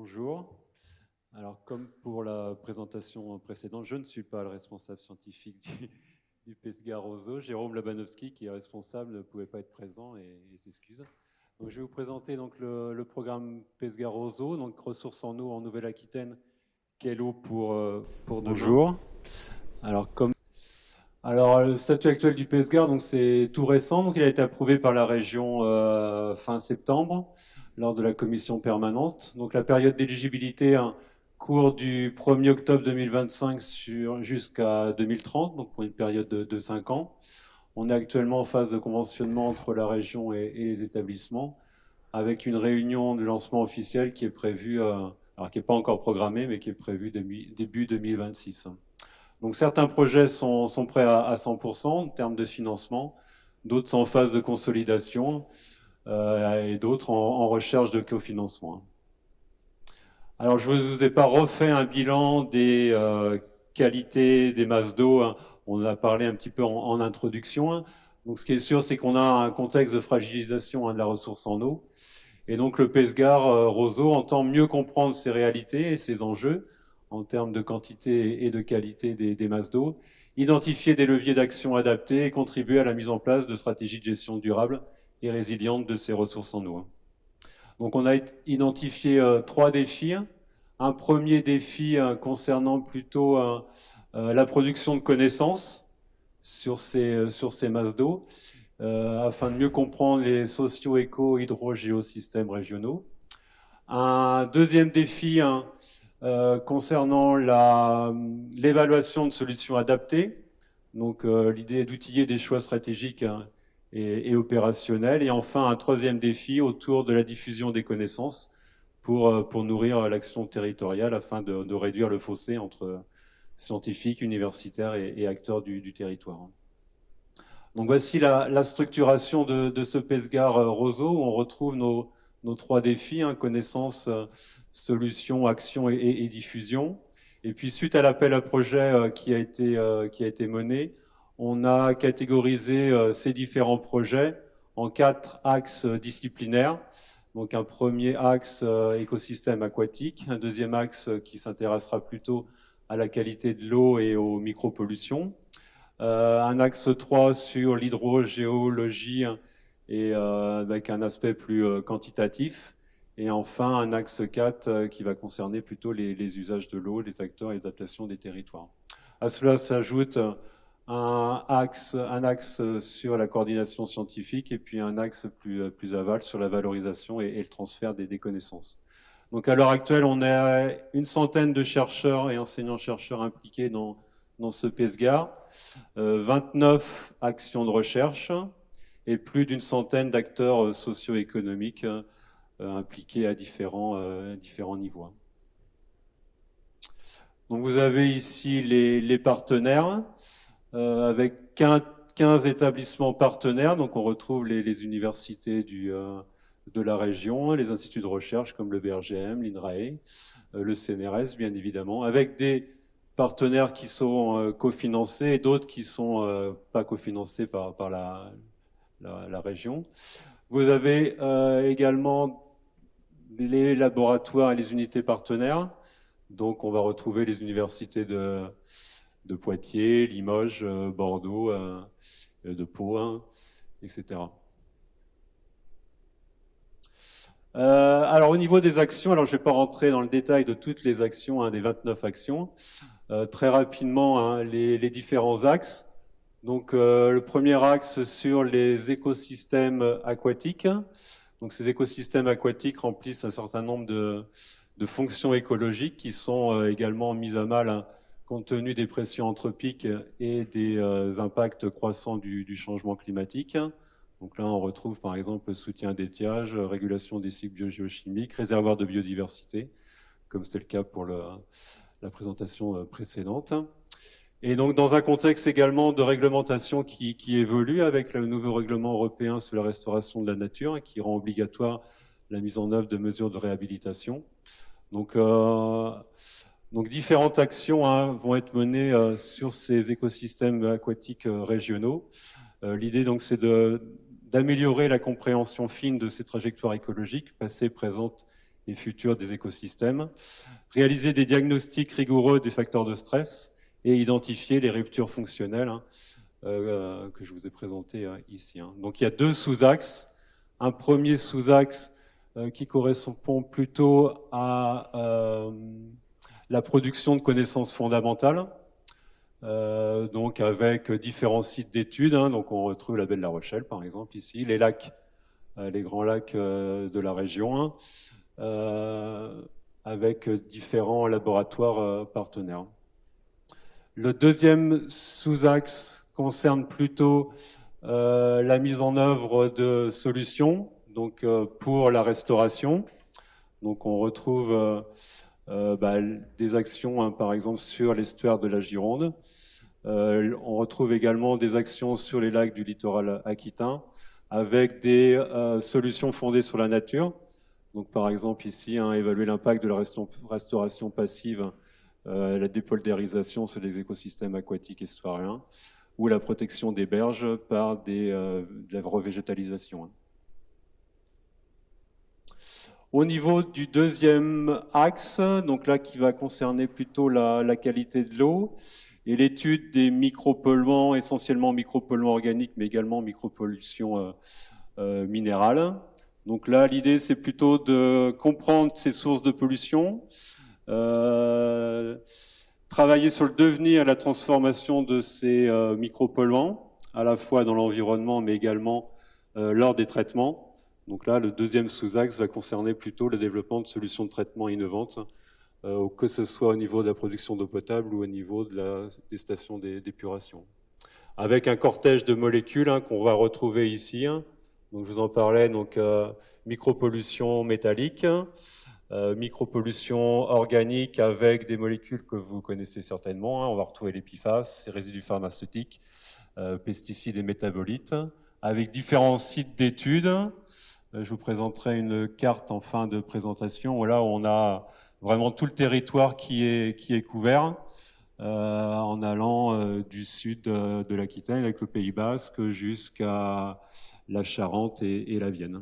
Bonjour. Alors, comme pour la présentation précédente, je ne suis pas le responsable scientifique du PESGA Roseau. Jérôme Labanowski, qui est responsable, ne pouvait pas être présent et s'excuse. Donc, je vais vous présenter donc, le programme PESGA Roseau, donc ressources en eau en Nouvelle-Aquitaine. Quelle eau pour 2 jours. Alors, le statut actuel du PESGA, donc c'est tout récent. Donc, il a été approuvé par la région fin septembre lors de la commission permanente. Donc, la période d'éligibilité court du 1er octobre 2025 jusqu'à 2030, donc pour une période de 5 ans. On est actuellement en phase de conventionnement entre la région et les établissements, avec une réunion de lancement officiel qui est prévue, alors qui n'est pas encore programmée, mais qui est prévue début 2026. Donc certains projets sont prêts à 100% en termes de financement, d'autres sont en phase de consolidation et d'autres en recherche de cofinancement. Alors je ne vous ai pas refait un bilan des qualités des masses d'eau, hein. On en a parlé un petit peu en introduction. Donc ce qui est sûr, c'est qu'on a un contexte de fragilisation de la ressource en eau. Et donc le PESGA Roseau entend mieux comprendre ces réalités et ces enjeux en termes de quantité et de qualité des masses d'eau, identifier des leviers d'action adaptés et contribuer à la mise en place de stratégies de gestion durable et résiliente de ces ressources en eau. Donc on a identifié 3 défis. Un premier défi concernant plutôt la production de connaissances sur ces masses d'eau, afin de mieux comprendre les socio-éco-hydrogéosystèmes régionaux. Un deuxième défi concernant l'évaluation de solutions adaptées. Donc l'idée est d'outiller des choix stratégiques et opérationnels. Et enfin, un troisième défi autour de la diffusion des connaissances pour nourrir l'action territoriale afin de réduire le fossé entre scientifiques, universitaires et acteurs du territoire. Donc voici la structuration de ce PESGA Roseau où on retrouve nos 3 défis, connaissance, solution, action et diffusion. Et puis suite à l'appel à projet qui a été mené, on a catégorisé ces différents projets en 4 axes disciplinaires. Donc un premier axe écosystème aquatique, un deuxième axe qui s'intéressera plutôt à la qualité de l'eau et aux micropollutions, un axe 3 sur l'hydrogéologie et avec un aspect plus quantitatif. Et enfin, un axe 4 qui va concerner plutôt les usages de l'eau, les acteurs et l'adaptation des territoires. À cela s'ajoute un axe sur la coordination scientifique et puis un axe plus aval sur la valorisation et le transfert des connaissances. Donc à l'heure actuelle, on a une centaine de chercheurs et enseignants-chercheurs impliqués dans ce PESGA, 29 actions de recherche et plus d'une centaine d'acteurs socio-économiques impliqués à différents niveaux. Donc vous avez ici les partenaires avec 15 établissements partenaires. Donc on retrouve les universités de la région, les instituts de recherche comme le BRGM, l'INRAE, le CNRS bien évidemment, avec des partenaires qui sont cofinancés et d'autres qui ne sont pas cofinancés par la région. Vous avez également les laboratoires et les unités partenaires. Donc on va retrouver les universités de Poitiers, Limoges, Bordeaux, de Pau, etc. Alors au niveau des actions, alors je ne vais pas rentrer dans le détail de toutes les actions, des 29 actions. Très rapidement, les différents axes. Donc le premier axe sur les écosystèmes aquatiques. Donc ces écosystèmes aquatiques remplissent un certain nombre de fonctions écologiques qui sont également mises à mal compte tenu des pressions anthropiques et des impacts croissants du changement climatique. Donc là, on retrouve par exemple le soutien d'étiage, régulation des cycles biogéochimiques, réservoir de biodiversité, comme c'était le cas pour la présentation précédente. Et donc dans un contexte également de réglementation qui évolue avec le nouveau règlement européen sur la restauration de la nature qui rend obligatoire la mise en œuvre de mesures de réhabilitation. Donc différentes actions vont être menées sur ces écosystèmes aquatiques régionaux. L'idée donc c'est d'améliorer la compréhension fine de ces trajectoires écologiques, passées, présentes et futures des écosystèmes, réaliser des diagnostics rigoureux des facteurs de stress et identifier les ruptures fonctionnelles que je vous ai présentées ici. Donc il y a deux sous-axes. Un premier sous-axe qui correspond plutôt à la production de connaissances fondamentales, donc avec différents sites d'études. Donc on retrouve la baie de La Rochelle, par exemple, ici, les lacs, les grands lacs de la région, avec différents laboratoires partenaires. Le deuxième sous-axe concerne plutôt la mise en œuvre de solutions donc, pour la restauration. Donc on retrouve des actions, par exemple, sur l'estuaire de la Gironde. On retrouve également des actions sur les lacs du littoral aquitain avec des solutions fondées sur la nature. Donc par exemple ici, évaluer l'impact de la restauration passive, la dépoldarisation sur les écosystèmes aquatiques estuariens, ou la protection des berges par de la revégétalisation. Au niveau du deuxième axe, donc là qui va concerner plutôt la qualité de l'eau et l'étude des micropolluants, essentiellement micropolluants organiques, mais également micropollution minérale. Donc là, l'idée, c'est plutôt de comprendre ces sources de pollution, travailler sur le devenir et la transformation de ces micropolluants, à la fois dans l'environnement, mais également lors des traitements. Donc là, le deuxième sous-axe va concerner plutôt le développement de solutions de traitement innovantes, que ce soit au niveau de la production d'eau potable ou au niveau des stations d'épuration. Avec un cortège de molécules qu'on va retrouver ici. Donc je vous en parlais, donc micropollution métallique, micropollution organique avec des molécules que vous connaissez certainement. On va retrouver les PFAS, les résidus pharmaceutiques, pesticides et métabolites, avec différents sites d'études. Je vous présenterai une carte en fin de présentation. Voilà, on a vraiment tout le territoire qui est couvert, en allant du sud de l'Aquitaine avec le Pays Basque jusqu'à la Charente et la Vienne.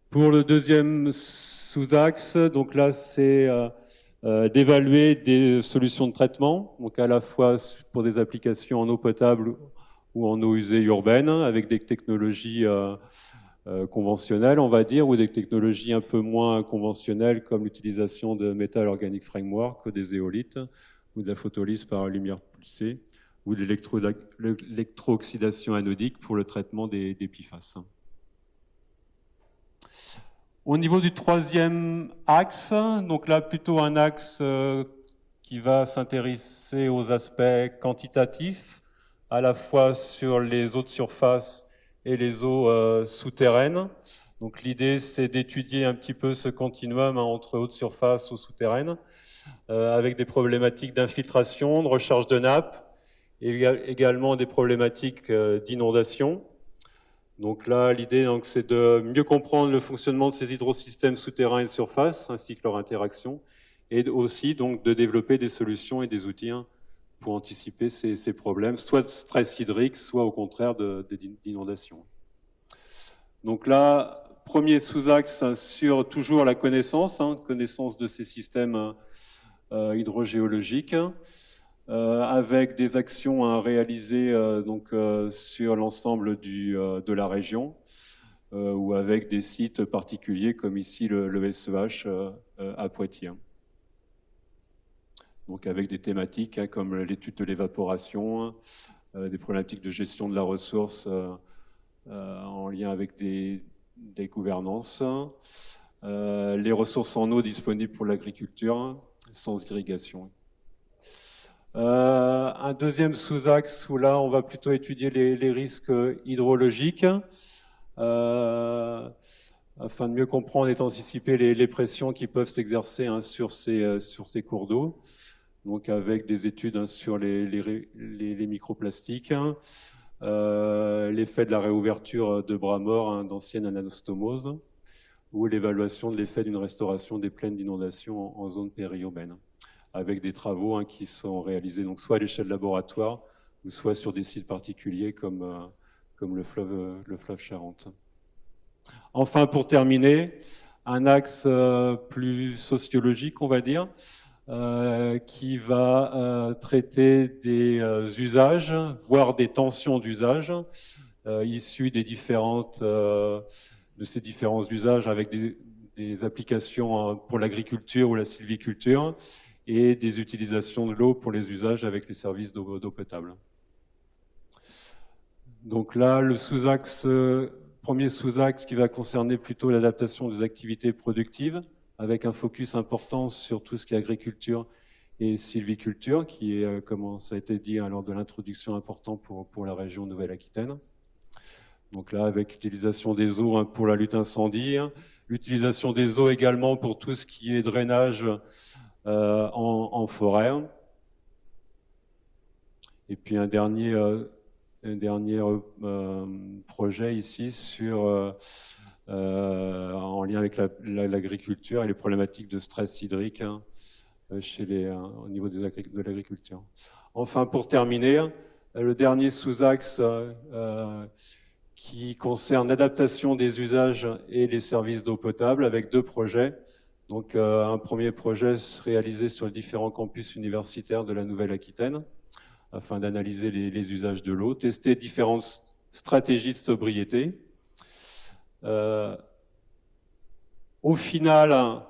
Pour le deuxième sous-axe, donc là, c'est d'évaluer des solutions de traitement, donc à la fois pour des applications en eau potable ou en eau usée urbaine, avec des technologies conventionnelles, on va dire, ou des technologies un peu moins conventionnelles, comme l'utilisation de Metal Organic Framework, des éolites, ou de la photolyse par lumière pulsée, ou de l'électro-oxydation anodique pour le traitement des PFAS. Au niveau du troisième axe, donc là plutôt un axe qui va s'intéresser aux aspects quantitatifs, à la fois sur les eaux de surface et les eaux souterraines. Donc l'idée, c'est d'étudier un petit peu ce continuum entre eaux de surface et eaux souterraines, avec des problématiques d'infiltration, de recharge de nappe, et également des problématiques d'inondation. Donc là, l'idée, c'est de mieux comprendre le fonctionnement de ces hydrosystèmes souterrains et de surface, ainsi que leur interaction, et aussi donc de développer des solutions et des outils pour anticiper ces problèmes, soit de stress hydrique, soit au contraire d'inondation. Donc là, premier sous-axe sur toujours la connaissance, connaissance de ces systèmes hydrogéologiques, avec des actions réalisées sur l'ensemble de la région, ou avec des sites particuliers comme ici le SEH à Poitiers. Donc avec des thématiques comme l'étude de l'évaporation, des problématiques de gestion de la ressource en lien avec des gouvernances, les ressources en eau disponibles pour l'agriculture sans irrigation. Un deuxième sous-axe où là on va plutôt étudier les risques hydrologiques afin de mieux comprendre et d'anticiper les pressions qui peuvent s'exercer sur ces cours d'eau, donc avec des études sur les microplastiques, l'effet de la réouverture de bras morts d'anciennes anastomoses, ou l'évaluation de l'effet d'une restauration des plaines d'inondation en zone périurbaine, avec des travaux qui sont réalisés donc soit à l'échelle laboratoire, ou soit sur des sites particuliers comme le fleuve Charente. Enfin, pour terminer, un axe plus sociologique, on va dire, qui va traiter des usages, voire des tensions d'usage, issues des de ces différents usages avec des applications pour l'agriculture ou la sylviculture et des utilisations de l'eau pour les usages avec les services d'eau potable. Donc là, le sous-axe, premier sous-axe qui va concerner plutôt l'adaptation des activités productives, avec un focus important sur tout ce qui est agriculture et sylviculture, qui est, comme ça a été dit lors de l'introduction, important pour la région Nouvelle-Aquitaine. Donc là, avec l'utilisation des eaux pour la lutte incendie, l'utilisation des eaux également pour tout ce qui est drainage en forêt. Et puis un dernier projet ici en lien avec l'agriculture et les problématiques de stress hydrique au niveau de l'agriculture. Enfin, pour terminer, le dernier sous-axe qui concerne l'adaptation des usages et les services d'eau potable avec deux projets. Donc un premier projet réalisé sur les différents campus universitaires de la Nouvelle-Aquitaine afin d'analyser les usages de l'eau, tester différentes stratégies de sobriété. Au final,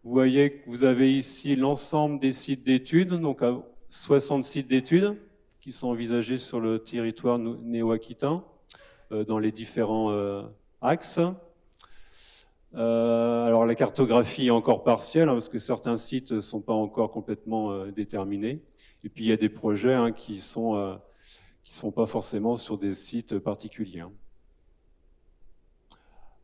vous voyez que vous avez ici l'ensemble des sites d'études, donc 60 sites d'études qui sont envisagés sur le territoire néo-aquitain dans les différents axes. Alors la cartographie est encore partielle parce que certains sites ne sont pas encore complètement déterminés. Et puis il y a des projets qui sont pas forcément sur des sites particuliers.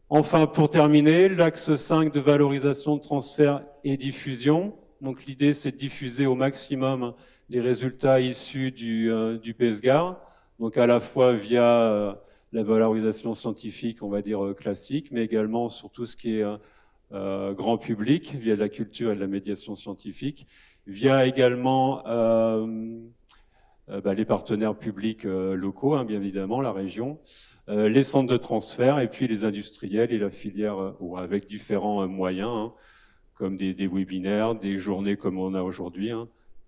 Enfin, pour terminer, l'axe 5 de valorisation, de transfert et diffusion. Donc l'idée, c'est de diffuser au maximum les résultats issus du PESGAR, donc à la fois via la valorisation scientifique, on va dire classique, mais également sur tout ce qui est grand public, via de la culture et de la médiation scientifique, via également les partenaires publics locaux, bien évidemment, la région, les centres de transfert et puis les industriels et la filière avec différents moyens, comme des webinaires, des journées comme on a aujourd'hui,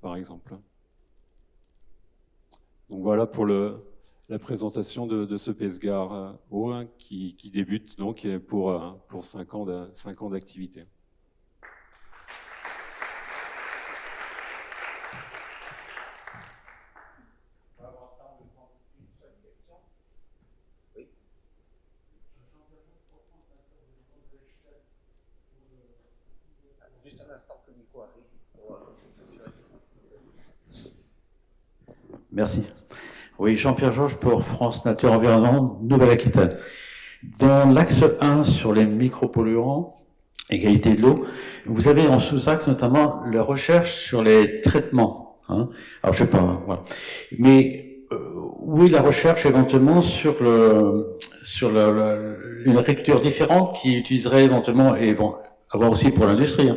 par exemple. Donc voilà pour la présentation de ce PESGAR eau qui débute donc pour 5 ans d'activité. On va avoir le temps de prendre une seule question. Oui. Juste un instant que Nico arrive. Merci. Oui, Jean-Pierre Georges pour France Nature Environnement, Nouvelle-Aquitaine. Dans l'axe 1 sur les micropolluants, égalité de l'eau, vous avez en sous-axe notamment la recherche sur les traitements. Alors je sais pas, voilà. Mais oui, la recherche éventuellement sur une agriculture différente qui utiliserait éventuellement, et vont avoir aussi pour l'industrie,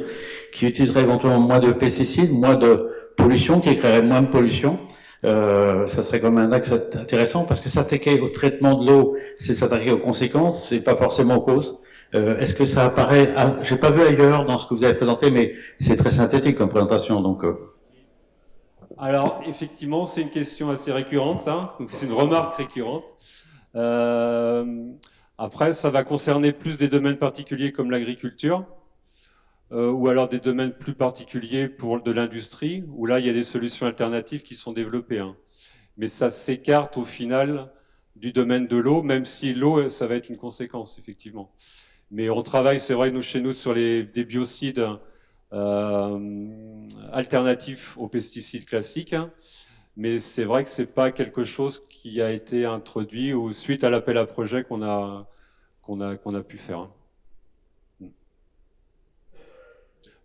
qui utiliserait éventuellement moins de pesticides, moins de pollution, qui créerait moins de pollution. Ça serait comme un axe intéressant parce que s'attaquer au traitement de l'eau, c'est s'attaquer aux conséquences, c'est pas forcément aux causes. Est-ce que ça apparaît j'ai pas vu ailleurs dans ce que vous avez présenté, mais c'est très synthétique comme présentation, donc. Alors effectivement, c'est une question assez récurrente, c'est une remarque récurrente. Après, ça va concerner plus des domaines particuliers comme l'agriculture. Ou alors des domaines plus particuliers pour de l'industrie, où là, il y a des solutions alternatives qui sont développées. Mais ça s'écarte au final du domaine de l'eau, même si l'eau, ça va être une conséquence, effectivement. Mais on travaille, c'est vrai, chez nous, sur des biocides alternatifs aux pesticides classiques. Mais c'est vrai que c'est pas quelque chose qui a été introduit ou suite à l'appel à projet qu'on a pu faire.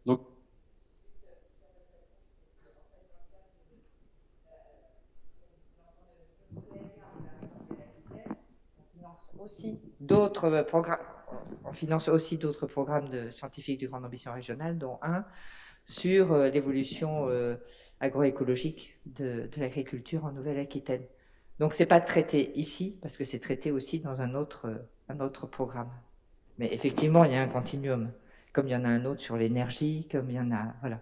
Donc, on finance aussi d'autres programmes de scientifiques de grande ambition régionale, dont un sur l'évolution agroécologique de l'agriculture en Nouvelle-Aquitaine. Donc c'est pas traité ici, parce que c'est traité aussi dans un autre programme. Mais effectivement, il y a un continuum, comme il y en a un autre sur l'énergie, comme il y en a, voilà.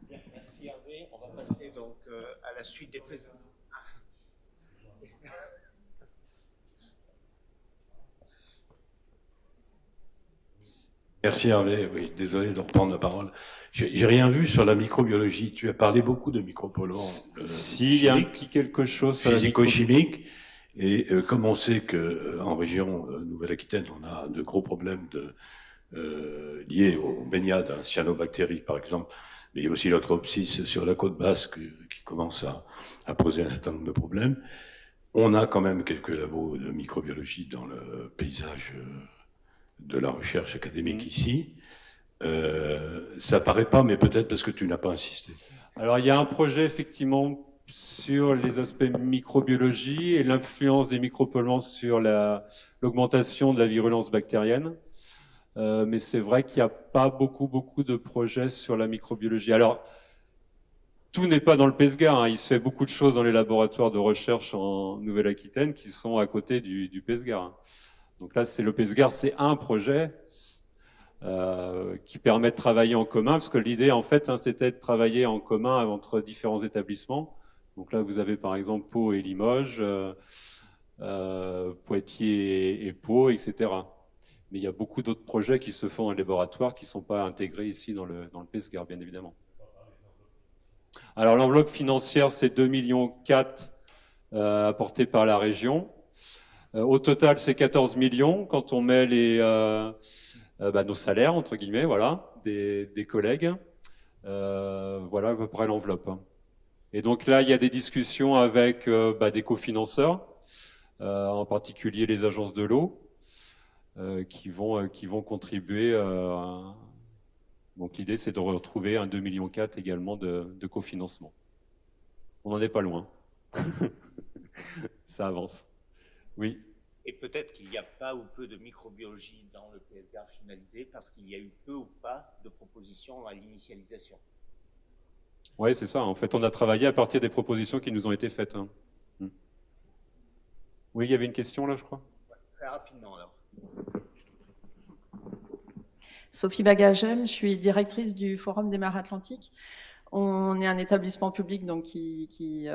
Bien, merci Hervé. On va passer donc à la suite des présentations. Merci Hervé, oui, désolé de reprendre la parole. J'ai rien vu sur la microbiologie. Tu as parlé beaucoup de micropolluants Si, il y a un petit quelque chose sur la physico-chimiques. Et comme on sait que en région Nouvelle-Aquitaine, on a de gros problèmes liés aux baignades cyanobactériques, par exemple, mais il y a aussi l'Otropsis sur la côte basque qui commence à poser un certain nombre de problèmes. On a quand même quelques labos de microbiologie dans le paysage de la recherche académique ici. Ça paraît pas, mais peut-être parce que tu n'as pas insisté. Alors, il y a un projet, effectivement, sur les aspects microbiologie et l'influence des micropolluants sur l'augmentation de la virulence bactérienne. Mais c'est vrai qu'il n'y a pas beaucoup de projets sur la microbiologie. Alors, tout n'est pas dans le PESGAR, hein. Il se fait beaucoup de choses dans les laboratoires de recherche en Nouvelle-Aquitaine qui sont à côté du PESGAR. Donc là, le PESGAR, c'est un projet qui permet de travailler en commun, parce que l'idée, en fait, hein, c'était de travailler en commun entre différents établissements. Donc là, vous avez par exemple Pau et Limoges, Poitiers et Pau, etc. Mais il y a beaucoup d'autres projets qui se font en laboratoire qui ne sont pas intégrés ici dans le PESGAR, bien évidemment. Alors l'enveloppe financière, c'est 2,4 millions apportés par la région. Au total, c'est 14 millions quand on met nos salaires, entre guillemets, voilà, des collègues. Voilà à peu près l'enveloppe. Et donc là, il y a des discussions avec des cofinanceurs, en particulier les agences de l'eau, qui vont contribuer. Donc l'idée, c'est de retrouver un 2,4 millions également de cofinancement. On n'en est pas loin. Ça avance. Oui. Et peut-être qu'il n'y a pas ou peu de microbiologie dans le PSGAR finalisé parce qu'il y a eu peu ou pas de propositions à l'initialisation. Oui, c'est ça. En fait, on a travaillé à partir des propositions qui nous ont été faites. Hein. Oui, il y avait une question là, je crois. Ouais, très rapidement alors. Sophie Bagagem, je suis directrice du Forum des mers Atlantiques. On est un établissement public donc qui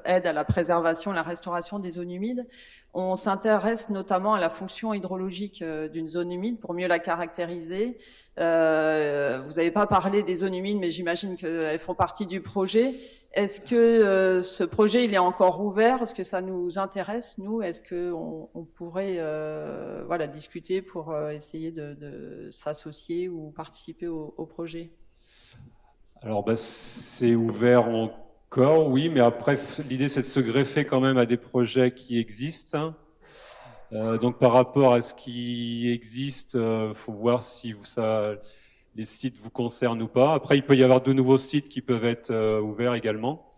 aide à la préservation, la restauration des zones humides. On s'intéresse notamment à la fonction hydrologique d'une zone humide pour mieux la caractériser. Vous n'avez pas parlé des zones humides, mais j'imagine qu'elles font partie du projet. Est-ce que ce projet il est encore ouvert? Est-ce que ça nous intéresse, nous? Est-ce qu'on pourrait discuter pour essayer de s'associer ou participer au projet? Alors, c'est ouvert encore, oui, mais après, l'idée, c'est de se greffer quand même à des projets qui existent. Donc, par rapport à ce qui existe, faut voir si les sites vous concernent ou pas. Après, il peut y avoir de nouveaux sites qui peuvent être ouverts également.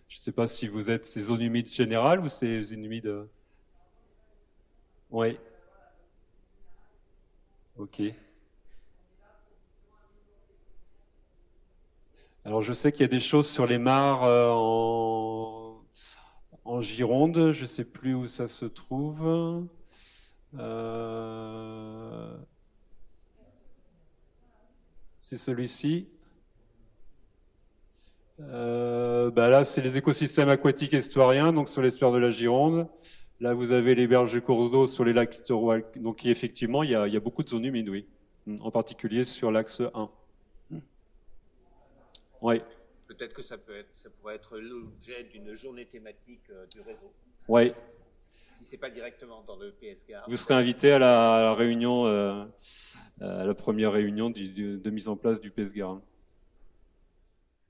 Je ne sais pas si vous êtes ces zones humides générales ou ces zones humides... Oui. Ok. Alors je sais qu'il y a des choses sur les mares en Gironde, je ne sais plus où ça se trouve. C'est celui-ci. Là, c'est les écosystèmes aquatiques estuariens, donc sur l'estuaire de la Gironde. Là, vous avez les berges de courses d'eau sur les lacs littoraux. Donc effectivement, il y a beaucoup de zones humides, oui. En particulier sur l'axe 1. Oui. Peut-être que ça pourrait être l'objet d'une journée thématique du réseau. Oui. Si c'est pas directement dans le PSGAR. Vous serez invité à la réunion, à la première réunion de mise en place du PSGAR.